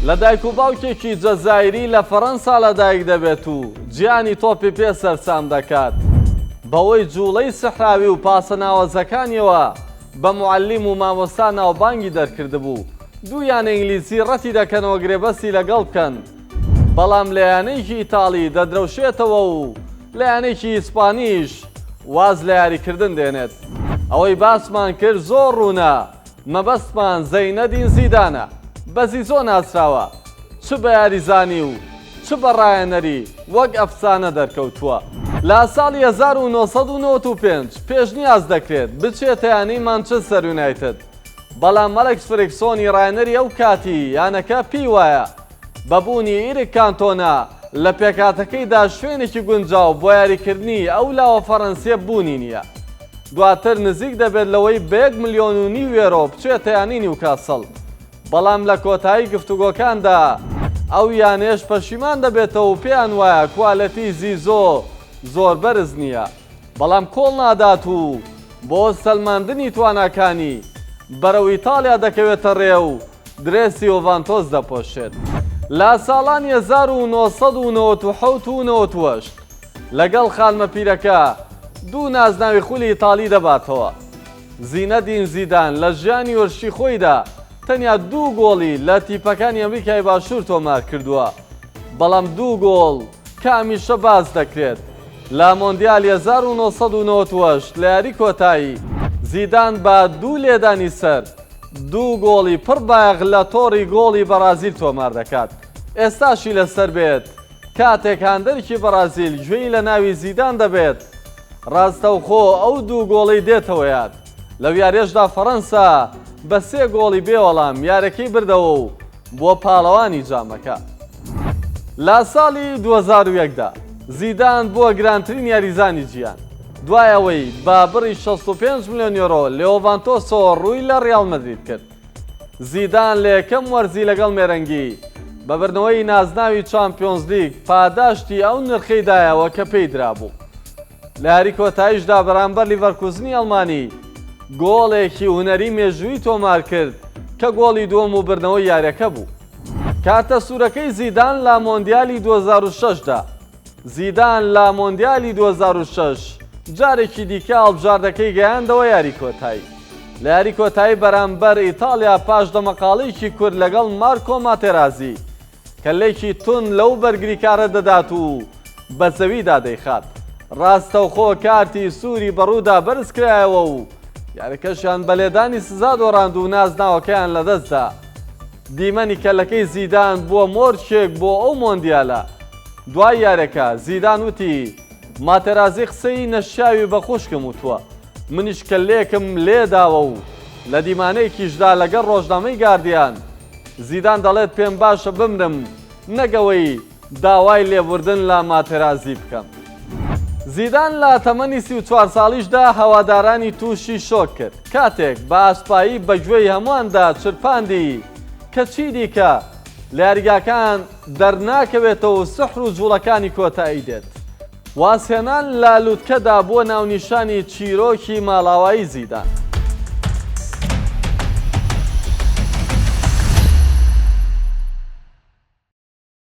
لە دایک و باوکێکی جەزایری لە فەڕەنسا لەدایک دەبێت و گیانی تۆپی پێ سەرسام دەکات. بەوەی جوڵەی سەحراوی و پاسە ناوەزەکانیەوە بە موعەلیم و مامۆستا ناوبانگی دەرکردبوو. دوویان ئینگلیزی ڕەتی دەکەنەوە گرێبەستی لەگەڵ بکەن، بەڵام لە یانەیەکی ئیتاڵی دەدرەوشێتەوە و لە یانەیەکی ئیسپانیش واز لە یاریکردن دێنێت. ئەوەی باسمان کرد زۆر ڕوونە، مەبەستمان زەینەدین زیدانە. بەزی زۆر ناسراوە، چ بە یاریزانی و چ بە ڕایەنەری وەک ئەفسانە دەرکەوتووە. لە ساڵی 1995 پێشنیاز دەکرێت بچێتە یانەی مانچستەر یونایتد، بەڵام ئەلێکس فێرگسۆنی ڕایەنەری ئەو کاتی یانەکە پێی وایە بەبوونی ئیریک کانتۆنا لە پێکاتەکەیدا شوێنێکی گونجاو بۆ یاریکردنی ئەو لاوە فەڕەنسیە بوونی نییە. دواتر نزیک دەبێت لەوەی بە 1.5 ملیۆن یۆرۆ بچێتە یانی نیوکاسڵ، بەڵام لە کۆتایی گفتوگۆکاندا ئەو یانێش پەشیمان دەبێتەوە و پێیان وایە کوالەتی زیزۆ زۆر بەرز نییە، بەڵام کۆڵ نادات و بۆ سەلماندنی تواناکانی بەرەو ئیتالیا دەکەوێتە ڕێ و درێسی یۆڤانتۆس دەپۆشێت. لە ساڵانی 1997 و 98 لەگەڵ خانمە پیرەکە دوو نازناوی خولی ئیتاڵی دەباتەوە. زینەدین زیدان لە ژیانی وەرشی خۆیدا تەنیا 2 گۆڵی لە تیپەکانی ئەمریکای باشوور تۆمار کردووە، بەڵام 2 گۆڵ کە هەمیشە باز دەکرێت. لە مۆندیالی 1998 لە یاری کۆتایی زیدان بە 2 لێدانی سەر 2 گۆڵی پڕ بایەغ لە تۆڕی گۆڵی بەرازیل تۆمار دەکات. ئێستاشی لەسەر بێت کاتێک هاندەرێکی بەرازیل گوێی لە ناوی زیدان دەبێت، ڕاستەوخۆ ئەو 2 گۆڵی دێتەوە یاد. لەو یاریەشدا فەڕەنسا بە 3 گۆڵی بێوەڵام یارەکەی بردەوە و بۆ پاڵەوانی جامەکە. لە ساڵی 2001دا زیدان بووە گرانترین یاریزانی گیان، دوای ئەوەی با بڕی 65 ملیۆن یۆرۆ لە یۆڤانتۆسەوە ڕووی لە ڕیاڵ مەدرید کرد. زیدان لە یەکەم وەرزی لەگەڵ مێرەنگی بەبردنەوەی نازناوی چامپیۆنز لیگ پاداشتی ئەو نرخەیدایەوە کە پێی درابوو. لە یاری کۆتاییشدا بەرامبەر لیڤەرکوزنی ئەڵمانی گۆڵێکی هونەری مێژووی تۆمار کرد کە گۆڵی دووەم و بردنەوەی یاریەکە بوو. کاتە سوورەکەی زیدان لە مۆندیالی 2006دا زیدان لە مۆندیالی 2006 جارێکی دیکە هەڵبژاردەکەی گەیاندەوە یاری کۆتایی. لە یاری کۆتایی بەرامبەر ئیتالیا پاش دەمەقاڵەیەکی کورد لەگەڵ مارکۆ ماتێرازی کە لێکی تون لەو بەرگریکارە دەدات و بە زەویدا دەیخات. ڕاستەوخۆ کارتی سووری بەڕوودا بەرز کرایەوە و یاریکەشیان بە لێدانی سزا دۆڕاند و نازناوەکەیان لەدەستدا. دیمەنی کەلەکەی زیدان بووە مۆرچێک بۆ ئەو مۆندیالە. دوای یارەکە زیدان وتی ماتێرازی قسەی نەشیاوی بە خوشکم وتووە، منیش کەلێکم لێداوە و لە دیمانەیەکیشدا لەگەڵ ڕۆژنامەی گاردیان زیدان دەڵێت پێم باشە بمرم نەگەوەی داوای لێبوردن لە ماتێرازی بکەم. زیدان لە تەمەنی 34 ساڵیشدا هەوادارانی تووشی شۆک کرد کاتێک بە ئاسپایی بەگوێی هەموواندا چرپاندی کە چی دیکە لە یاریگاکان دەرناکەوێتەوە و سحر و جوڵەکانی کۆتایی دێت. واسهێنان لە لووتکەدا بۆ ناونیشانی چیرۆکی ماڵاوایی زیدان.